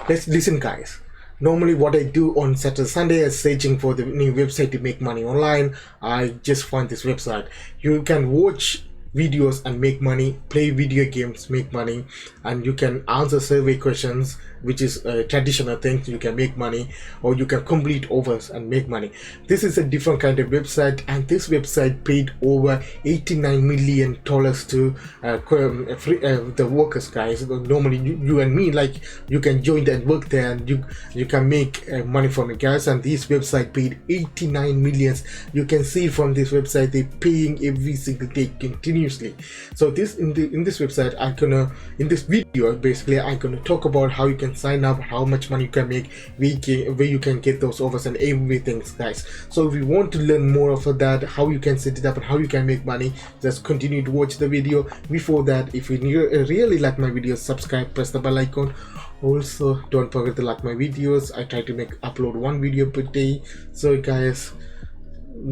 Let's listen, guys. Normally, what I do on Saturday, Sunday is searching for the new website to make money online. I just find this website. You can watch videos and make money, play video games, make money, and you can answer survey questions, which is a traditional thing. You can make money, or you can complete offers and make money. This is a different kind of website, and this website paid over $89 million to the workers, guys. Normally, you and me, like, you can join and work there, and you can make money from it, guys. And this website paid 89 millions. You can see from this website they're paying every single day continuously. So this in this website, in this video basically I'm gonna talk about how you can sign up, how much money you can make, where you can get those offers and everything, guys. So if you want to learn more of that, how you can set it up and how you can make money, just continue to watch the video. Before that, if you really like my videos, subscribe, press the bell icon. Also, don't forget to like my videos. I try to upload one video per day, so guys,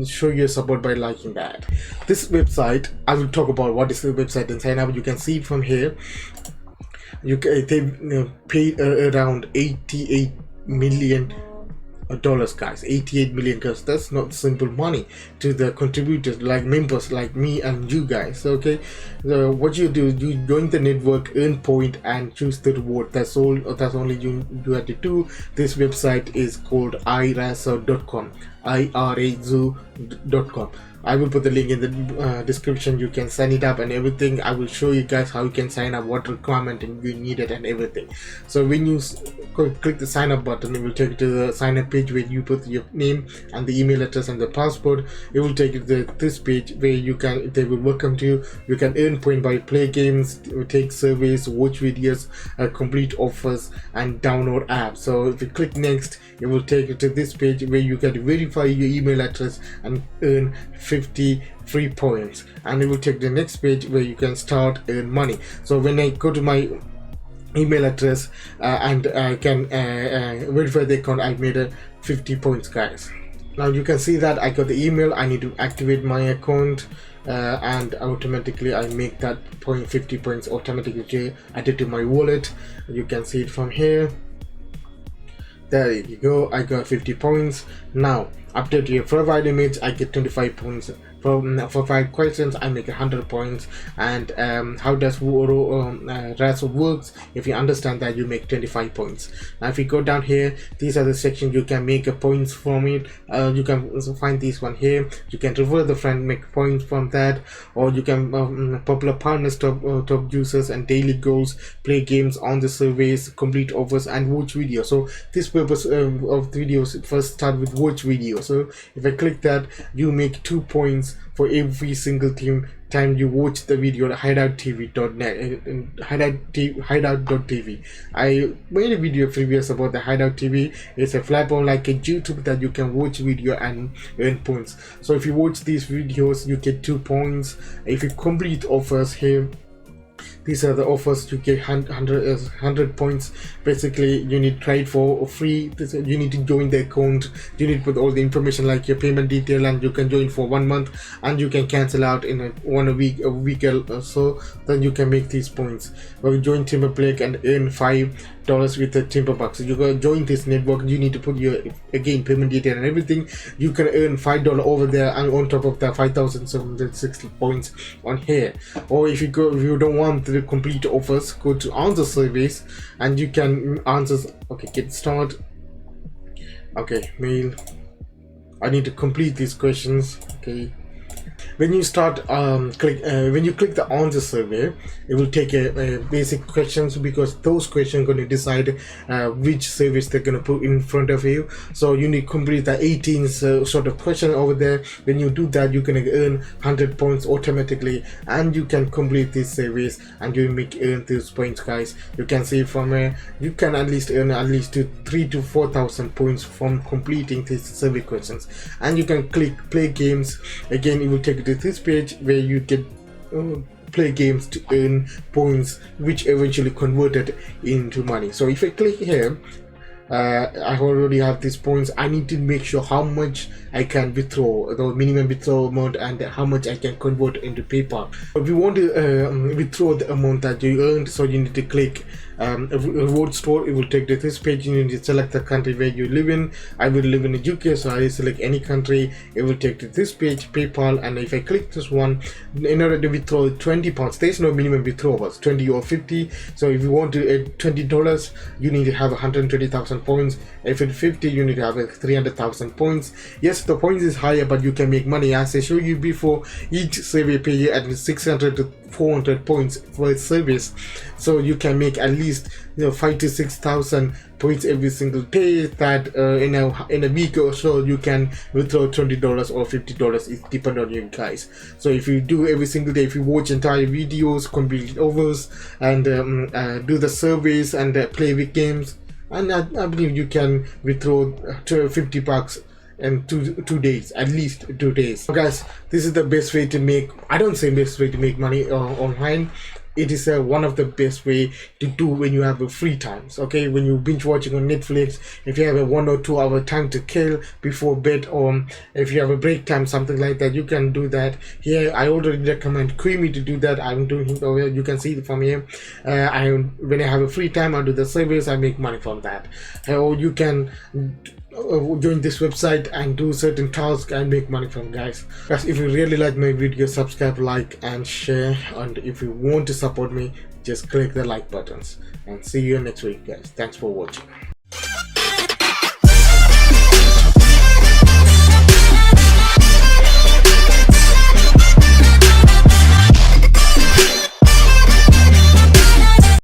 show your support by liking that. This website, I will talk about what is the website and sign up. You can see from here, they paid around $88 million, guys. 88 million, because that's not simple money to the contributors, like members like me and you guys. Okay, so what you do, you join the network, earn point, and choose the reward. That's all. That's only you have to do. This website is called irazo.com, irazo.com. I will put the link in the description. You can sign it up and everything. I will show you guys how you can sign up, what requirement you needed and everything. So when you click the sign up button, it will take you to the sign up page where you put your name and the email address and the password. It will take you to this page where they will welcome to you. You can earn point by play games, take surveys, watch videos, complete offers, and download apps. So if you click next, it will take you to this page where you can verify your email address and earn 50 free points, and it will take the next page where you can start earn money. So when I go to my email address and I can verify the account, I made 50 points, guys. Now you can see that I got the email. I need to activate my account, and automatically I make that 50 points automatically added to my wallet. You can see it from here. There you go, I got 50 points. Now, update your profile image, I get 25 points. For 5 questions, I make 100 points. And how does Razo works? If you understand that, you make 25 points. Now, if you go down here, these are the sections you can make points from it. You can also find this one here. You can refer the friend, make points from that, or you can popular partners, top users, and daily goals, play games, on the surveys, complete offers, and watch videos. So this purpose of videos first start with watch video. So if I click that, you make 2 points for every single time you watch the video on hideouttv.net, hideout.tv. I made a video previous about the Hideout TV. It's a platform like a YouTube that you can watch video and earn points. So if you watch these videos, you get 2 points. If you complete offers here, these are the offers, you get 100 points. Basically, you need trade for free. You need to join the account. You need to put all the information like your payment detail, and you can join for 1 month, and you can cancel out in a week or so. Then you can make these points. Well, join Timberblake and earn $5 with the Timberbucks. So you gotta join this network. You need to put your payment detail and everything. You can earn $5 over there, and on top of that 5,760 points on here. Or if you don't want the complete offers, go to answer surveys, and you can answer. Okay, get start. Okay, mail. I need to complete these questions. Okay. When you start when you click the answer survey, it will take a basic questions, because those questions are going to decide which service they're going to put in front of you. So you need to complete the 18 sort of question over there. When you do that, you're going to earn 100 points automatically, and you can complete this service and you earn those points, guys. You can see from you can at least earn at least 3,000 to 4,000 points from completing these survey questions. And you can click play games. Again, it will take you to this page where you can play games to earn points, which eventually converted into money. So if I click here, I already have these points. I need to make sure how much I can withdraw, the minimum withdrawal amount, and how much I can convert into PayPal. If you want to withdraw the amount that you earned, so you need to click reward store, it will take to this page. You need to select the country where you live in. I will live in the UK, so I select any country. It will take to this page, PayPal, and if I click this one, in order to withdraw £20, there's no minimum withdrawals, 20 or 50. So if you want to $20, you need to have 120,000 points. If it's 50, you need to have 300,000 points. Yes, the points is higher, but you can make money. As I showed you before, each survey pay you at 600 to 400 points for its service, so you can make at least 5 to 6,000 points every single day. That in a week or so you can withdraw $20 or $50. It depends on you guys. So if you do every single day, if you watch entire videos, complete overs, and do the surveys and play with games, and I believe you can withdraw $50 in 2 days, at least 2 days. So guys, this is the best way to make, I don't say best way to make money online. It is one of the best way to do when you have a free times. Okay, when you binge watching on Netflix, if you have a 1 or 2 hour time to kill before bed, or if you have a break time, something like that, you can do that. Here I already recommend Creamy to do that. I'm doing it over here. You can see it from here. When I have a free time, I do the surveys, I make money from that. Or you can join this website and do certain tasks and make money from, guys. If you really like my video, subscribe, like, and share. And if you want to support me, just click the like buttons, and see you next week, guys. Thanks for watching.